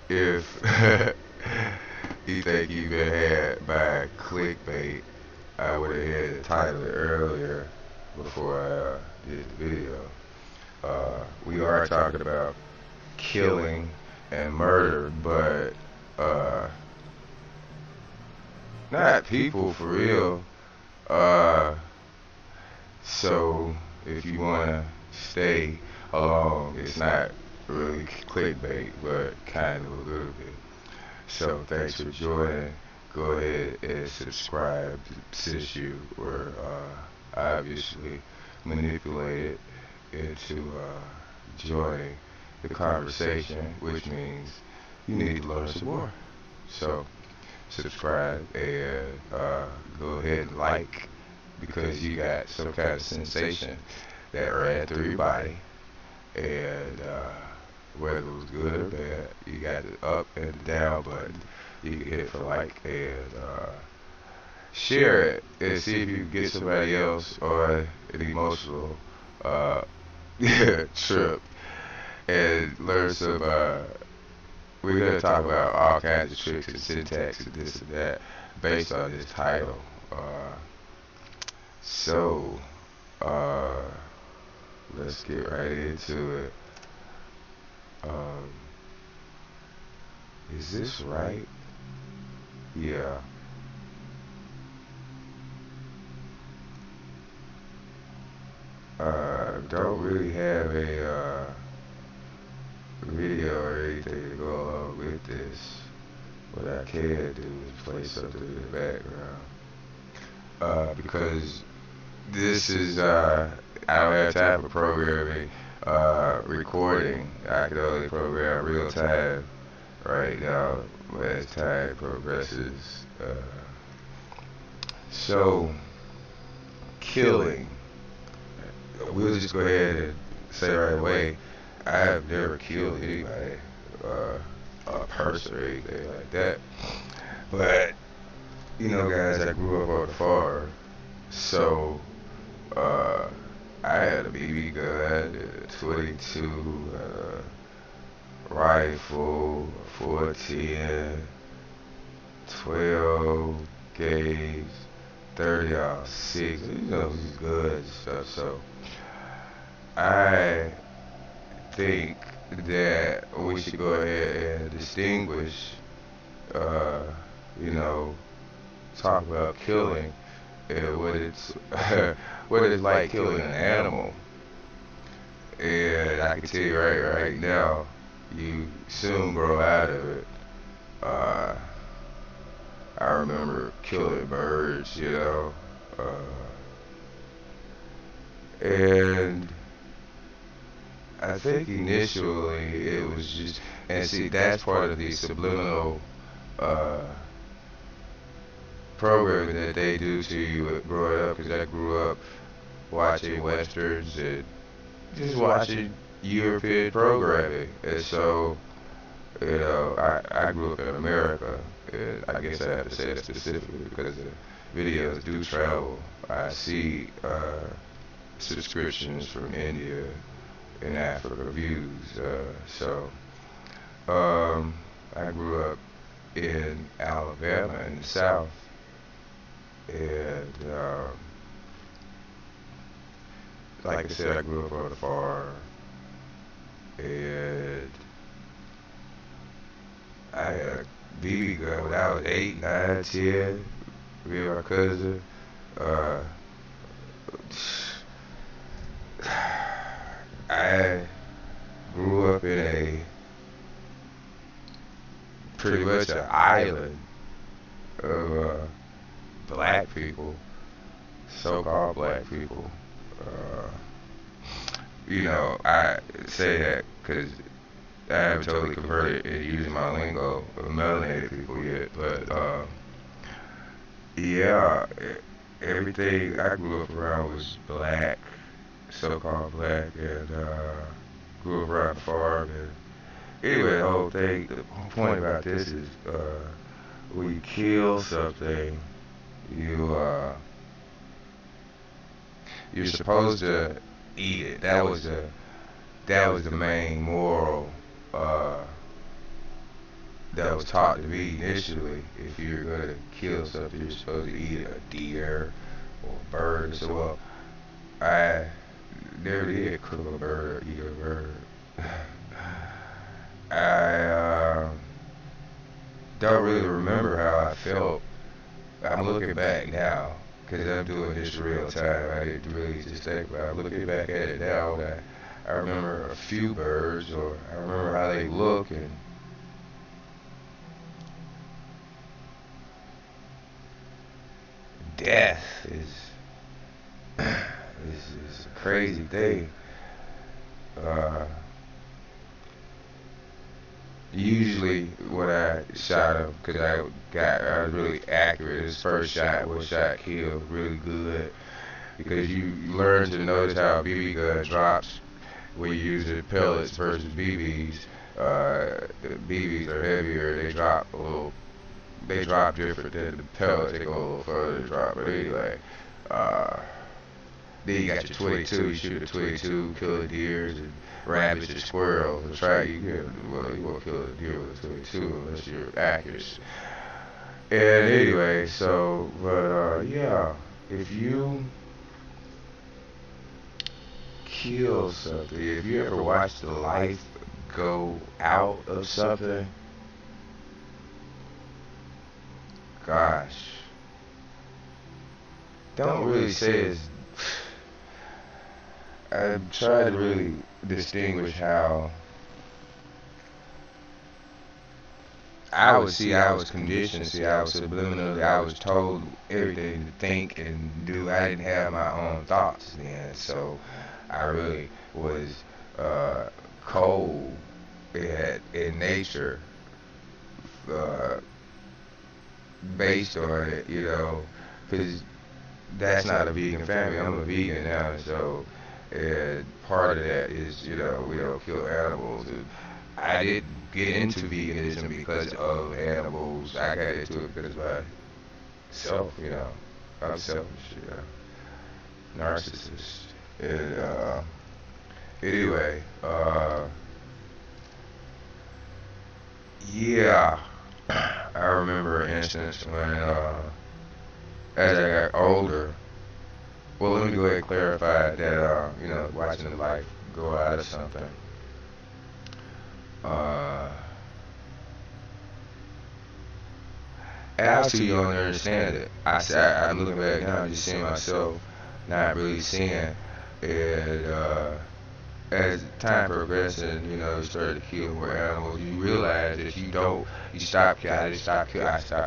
if you think you've been had by clickbait, I would have had to title it earlier before I did the video. We are talking about killing and murder, but uh, not people for real. Uh, so if you want to stay along, it's not really clickbait, but kind of a little bit. So thanks for joining. Go ahead and subscribe since you were obviously manipulated into joining the conversation, which means you need to learn some more. So subscribe and go ahead and like because you got some kind of sensation that ran through your body, and whether it was good or bad, you got the up and the down button. You can hit for like and share it and see if you can get somebody else on an emotional uh, trip and learn some. We're gonna talk about all kinds of tricks and syntax and this and that based on this title. So uh, let's get right into it. Um, is this right? Yeah. Don't really have a video or anything to go along with this. What I can do is play something in the background. Because this is, I don't have time for programming, recording. I can only program real time right now as time progresses. So, killing. We'll just go ahead and say right away, I have never killed anybody, a person or anything like that. But, you know, guys, I grew up on the farm, so I had a BB gun, a 22, rifle, 410, 12 gauge, 30 6, you know, these guns and stuff. So I think that we should go ahead and distinguish, uh, you know, talk about killing and what it's what it's like killing an animal. And I can tell you right now, you soon grow out of it. Uh, I remember killing birds, you know, and I think initially it was just, and see, that's part of the subliminal uh, programming that they do to you growing up, because I grew up watching westerns and just watching European programming, and so, you know, I grew up in America, and I guess I have to say that specifically because the videos do travel. I see subscriptions from India and Africa views, so I grew up in Alabama in the South, and like I said, I grew up on a farm, and I had a BB gun when I was 8, 9, 10. Me and my cousin. Uh, I grew up in a pretty much an island of black people, so-called black people. Uh, you know, I say that because I haven't totally converted in using my lingo of melanated people yet, but yeah, everything I grew up around was black, so-called black, and grew up around the farm. And anyway, the whole thing, the whole point about this is when you kill something, you you're supposed to eat it. That was the main moral uh, that was taught to me initially. If you're gonna kill something, you're supposed to eat a deer or a bird. So well, I never did cook a bird or eat a bird. I don't really remember how I felt. I'm looking back now because I'm doing this real time. I didn't really just think about it. Looking back at it now, I remember a few birds, or I remember how they look, and death is a crazy thing. Uh, Usually when I shot him, because I was really accurate. His first shot was shot killed really good, because you learn to notice how a BB gun drops when you use the pellets versus BBs. BBs are heavier. They drop different than the pellets. They go a little further to drop. But anyway, uh, then you got your 22. You shoot a 22, kill the deers and rabbits and squirrels. And try you won't kill a deer with a 22 unless you're accurate. And anyway, so yeah, if you kill something, if you ever watch the life go out of something, gosh, don't really say it's. I'm trying to really distinguish how I was conditioned, I was subliminally, I was told everything to think and do. I didn't have my own thoughts then, so I really was cold in nature, uh, based on it, because that's not a vegan family. I'm a vegan now, so and part of that is, we don't kill animals. And I didn't get into veganism because of animals. I got into it because of myself, I'm selfish, narcissist. And anyway, yeah, I remember an instance when, as I got older. Well, let me go ahead and clarify that, watching the life go out of something. And obviously you don't understand it. I'm looking back now and just seeing myself not really seeing. And as time progressed and, you started to kill more animals, you realize that I stopped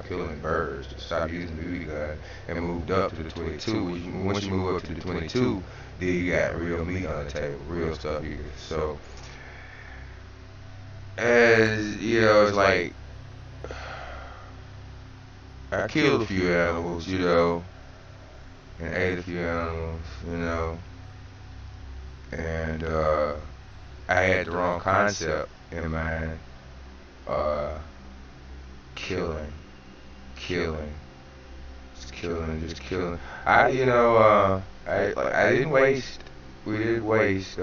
killing birds, stopped using the BB gun, and moved up to the 22. Once you move up to the 22, then you got real meat on the table, real stuff. So, as, it's like, I killed a few animals, and ate a few animals, and I had the wrong concept in mind. Killing, just killing. I didn't waste. We didn't waste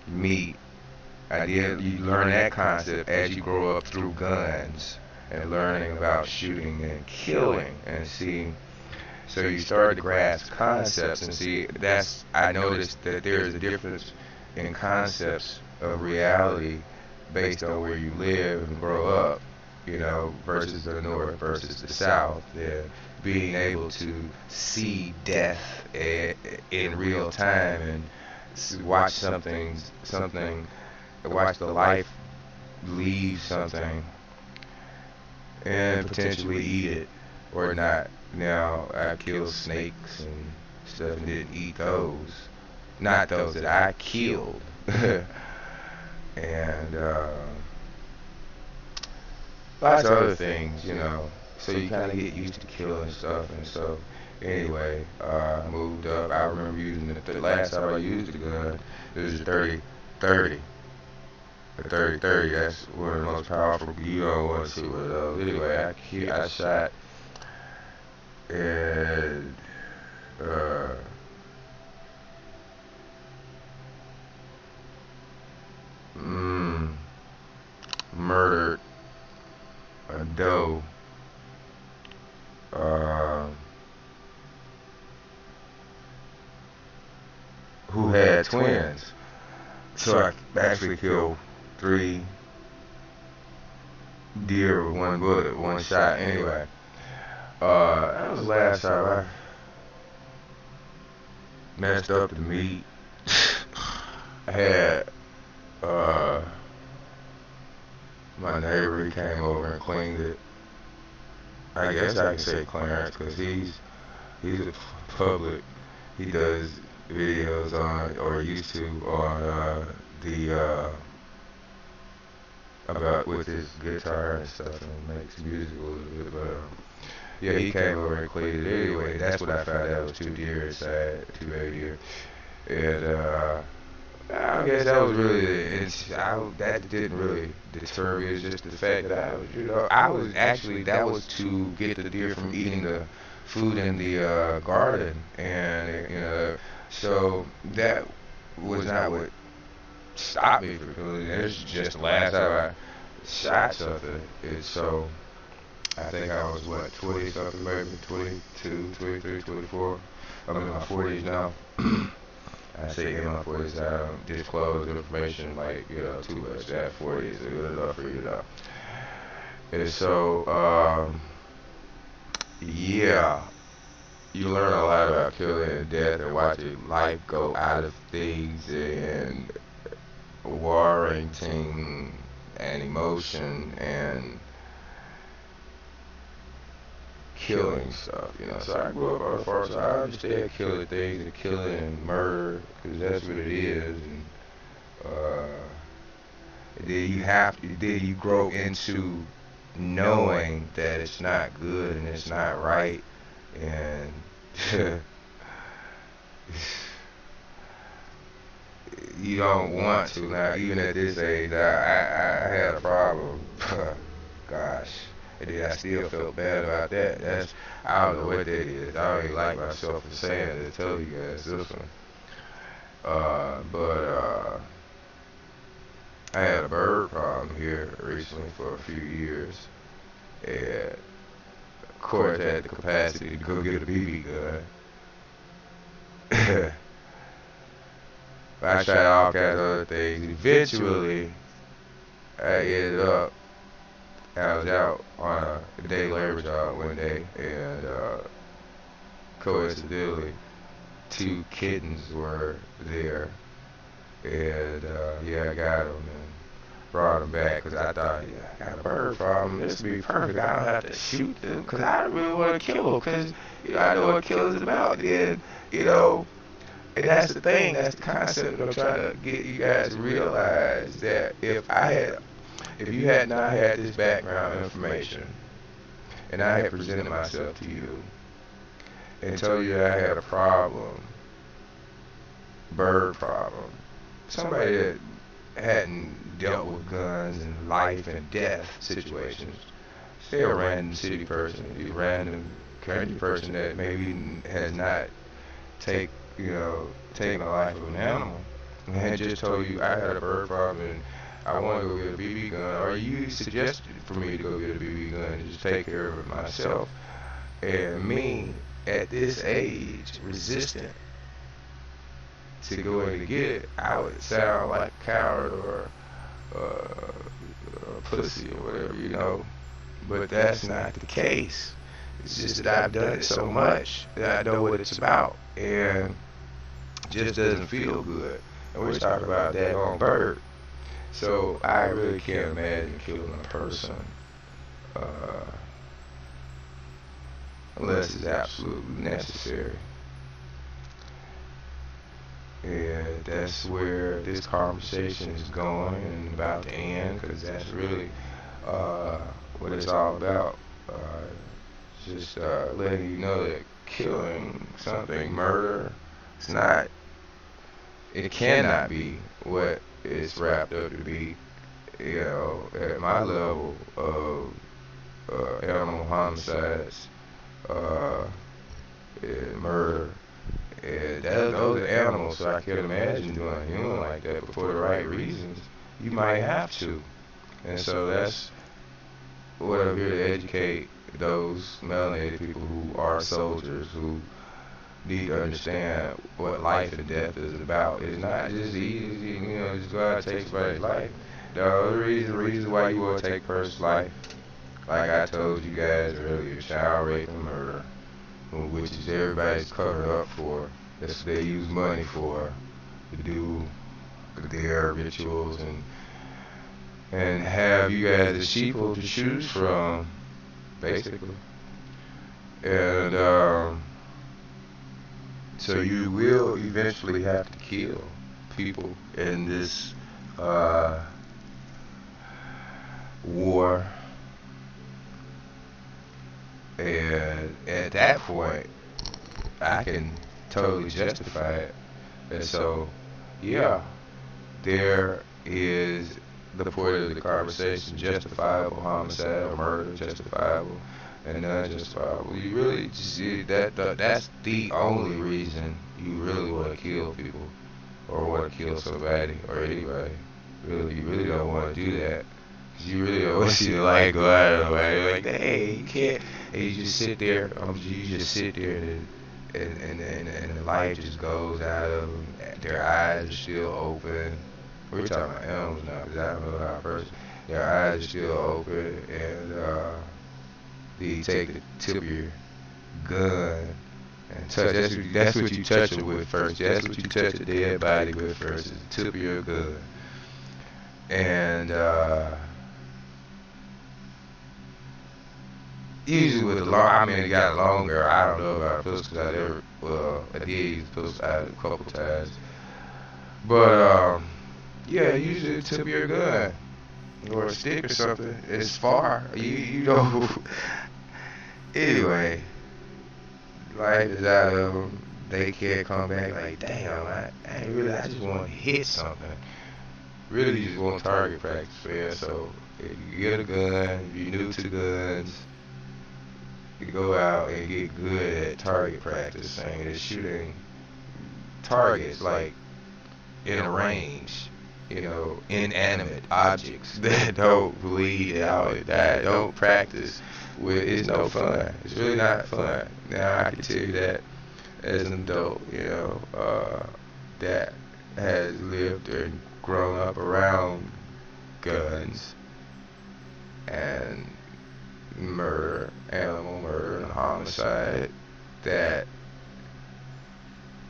meat. I did. You learn that concept as you grow up through guns and learning about shooting and killing and seeing. So you start to grasp concepts and see. I noticed that there's a difference in concepts of reality based on where you live and grow up, versus the North versus the South. And being able to see death in real time and watch watch the life leave something and potentially eat it or not. Now, I killed snakes and stuff and didn't eat those. Not those that I killed. And lots of other things, So you kind of get used to killing stuff. And so, anyway, I moved up. I remember using the last time I used the gun, it was a 30-30. A 30-30, that's one of the most powerful. You don't want to see one of those. Anyway, I shot and murdered doe uh, who had twins. So I actually killed 3 deer with one bullet, one shot. Anyway, that was the last time I messed up the meat. I had my neighbor, he came over and cleaned it. I guess I can say Clarence because he's a public. He does videos on, or used to, on the about with his guitar and stuff, and makes music a little bit. But yeah, he came over and cleaned it anyway. That's what I found out was 2 deer inside, 2 baby deer, and I guess that was really that didn't really deter me. It was just the fact that I was actually, that was to get the deer from eating the food in the garden, and so that was not what stopped me from killing it. It's just the last time I shot something. And so I think I was 20 something, maybe 22, 23, 24. I'm in my 40s now. I say in my 40s, I don't disclose information like, too much. That 40 is good enough for you, though. And so, yeah, you learn a lot about killing and death and watching life go out of things and warranting and emotion and killing stuff, So I grew up on the farm, so I understand killing things and killing and murder, because that's what it is. And then you grow into knowing that it's not good and it's not right, and you don't want to. Now, even at this age, I had a problem. Gosh. And then I still felt bad about that. I don't know what that is. I don't even like myself for saying it, to tell you guys this one. But I had a bird problem here recently for a few years. And of course I had the capacity to go get a BB gun. I tried all kinds of other things. Eventually, I ended up, I was out on a day labor job one day, and coincidentally, 2 kittens were there, and I got them and brought them back, because I thought, I got a bird problem, this would be perfect. I don't have to shoot them, because I don't really want to kill them, because I know what killing is about. And and that's the thing, that's the concept that I'm trying to get you guys to realize, that if you had not had this background information, and I had presented myself to you and told you that I had a problem, bird problem, somebody that hadn't dealt with guns and life and death situations, say a random city person, a random country person that maybe has not taken the life of an animal, and had just told you I had a bird problem and I want to go get a BB gun, or you suggested for me to go get a BB gun and just take care of it myself, and me at this age resistant to go in to get it, I would sound like a coward or a pussy or whatever, but that's not the case. It's just that I've done it so much that I know what it's about, and it just doesn't feel good. And we're talking about that on bird. So I really can't imagine killing a person unless it's absolutely necessary. And that's where this conversation is going and about to end, because that's really what it's all about. Just letting you know that killing something, murder, it cannot be what it's wrapped up to be. At my level of animal homicides, and murder, and those are animals, so I can't imagine doing a human like that. But for the right reasons, you might have to. And so what I'm here to educate those melanated people who are soldiers who need to understand what life and death is about. It's not just easy, just go out and take somebody's life. The other reason why you want to take a person's life, like I told you guys earlier, child rape and murder, which is everybody's covered up for. That's what they use money for, to do their rituals and have you guys as sheeple to choose from, basically. And so you will eventually have to kill people in this war. And at that point, I can totally justify it. And so, yeah, there is the point of the conversation: justifiable homicide or murder, justifiable and unjustifiable. You really see that's the only reason you really want to kill people or want to kill somebody or anybody. Really, you really don't want to do that. 'Cause you really don't want to see the light go out of the way. Like, hey, you can't. And you just sit there. You just sit there and the light just goes out of them. Their eyes are still open. We're talking about animals now, because I don't know how a person. Their eyes are still open, and you take the tip of your gun and touch. That's what you touch it with first. That's what you touch a dead body with first. Is the tip of your gun. And usually with the long, I mean, it got longer. I don't know about pistols because I did use pistols a couple times. But yeah, usually the tip of your gun or a stick or something. It's far. You know. Anyway, life is out of them. They can't come back. Like, damn, I just want to hit something. Really just want target practice, man. So if you get a gun, if you're new to guns, you go out and get good at target practice, and shooting targets like in a range, inanimate objects that don't bleed out, that don't practice with. It's no fun. It's really not fun. Now I can tell you that as an adult, that has lived and grown up around guns and murder, animal murder and homicide, that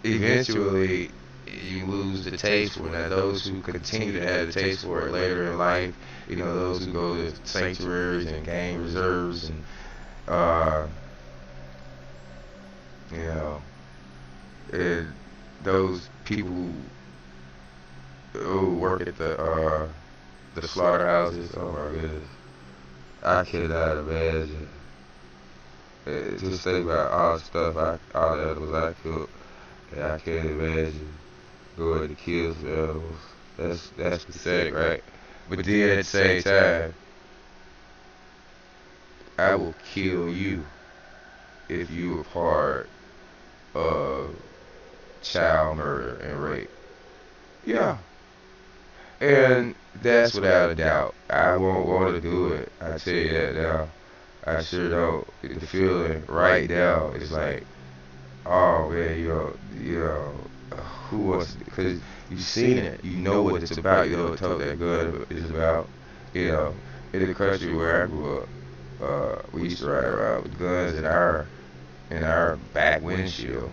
eventually you lose the taste for it. Now those who continue to have the taste for it later in life, those who go to sanctuaries and game reserves and and those people who work at the slaughterhouses, oh my goodness, I cannot imagine. Just think about all the stuff, all the animals I cook, and I can't imagine going to kill some animals. That's pathetic, right? But then at the same time, I will kill you if you were part of child murder and rape. Yeah. And that's without a doubt. I won't want to do it. I tell you that now. I sure don't. The feeling right now is like, oh man, who wants to? Because you've seen it. You know what it's about. You know what that gun is about. In the country where I grew up, we used to ride around with guns in our back windshield.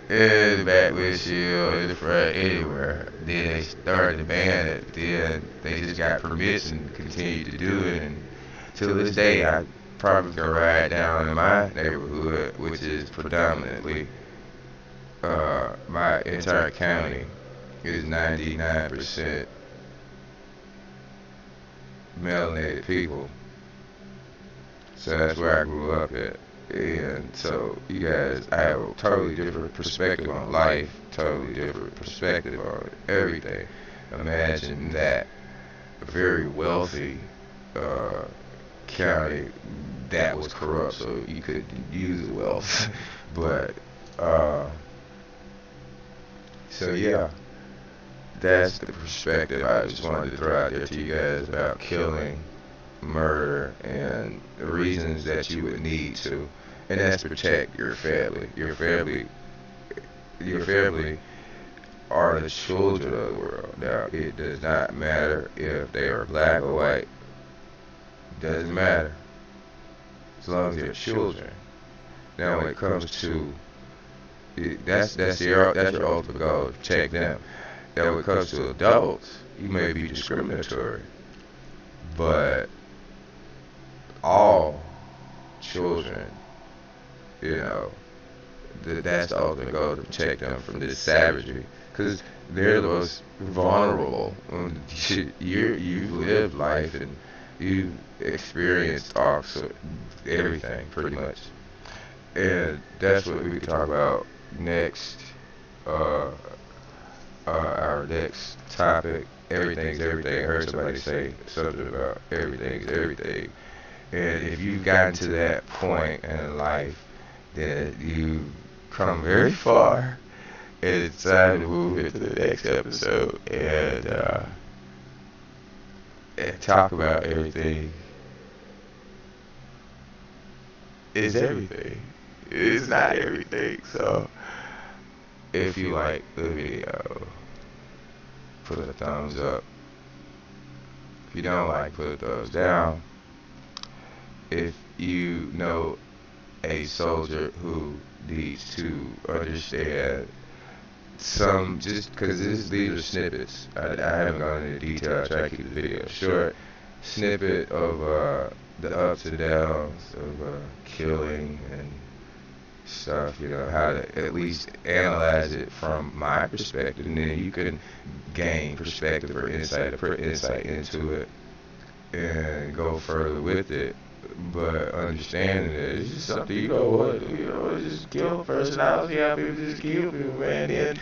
In the back windshield, in the front, anywhere. Then they started to ban it. Then they just got permits and continued to do it. And till this day, I probably can ride down in my neighborhood, which is predominantly my entire county is 99% melanated people. So that's where I grew up at. And so you guys, I have a totally different perspective on life, totally different perspective on everything. Imagine that a very wealthy county that was corrupt, so you could use the wealth. But so yeah, that's the perspective I just wanted to throw out there to you guys about killing, murder, and the reasons that you would need to, and that's to protect your family. Your family are the children of the world. Now, it does not matter if they are black or white. It doesn't matter as long as they're children. Now, when it comes to that's your ultimate goal, to protect them. Now, when it comes to adults, you may be discriminatory, but all children, you know, that's the ultimate goal, to protect them from this savagery, because they're the most vulnerable. You've lived life and you've experienced everything pretty much, and that's what we could talk about next. Our next topic, everything's everything. I heard somebody say something about everything's everything. And if you've gotten to that point in life, then you come very far, and it's time to move into the next episode and talk about everything is everything. It's not everything. So if you like the video, put a thumbs up. If you don't like, put a thumbs down. If you know a soldier who needs to understand some, just because these are snippets, I haven't gone into detail. I try to keep the video short. Snippet of the ups and downs of killing and stuff, you know, how to at least analyze it from my perspective, and then you can gain perspective or insight, put insight into it and go further with it. But understanding that it's just something, just kill a person out, see how people just kill people, man. And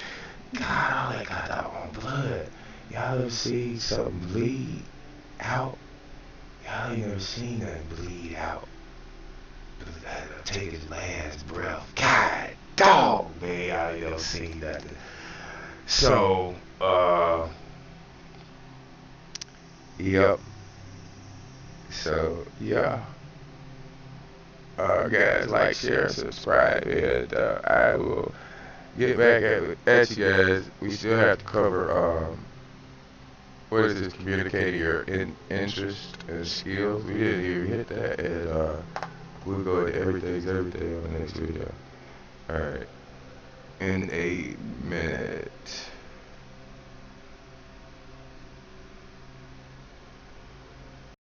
God, all that got doggone blood. Y'all ever see something bleed out? Y'all ain't never seen nothing bleed out. Take his last breath. God, dog, man, y'all ain't never seen nothing. So, yep. So, yeah. Guys, like, share, subscribe, and I will get back at you guys. We still have to cover, what is this, communicating your interest and skills. We didn't even hit that, and we'll go into everything's everything on the next video. Alright. In a minute.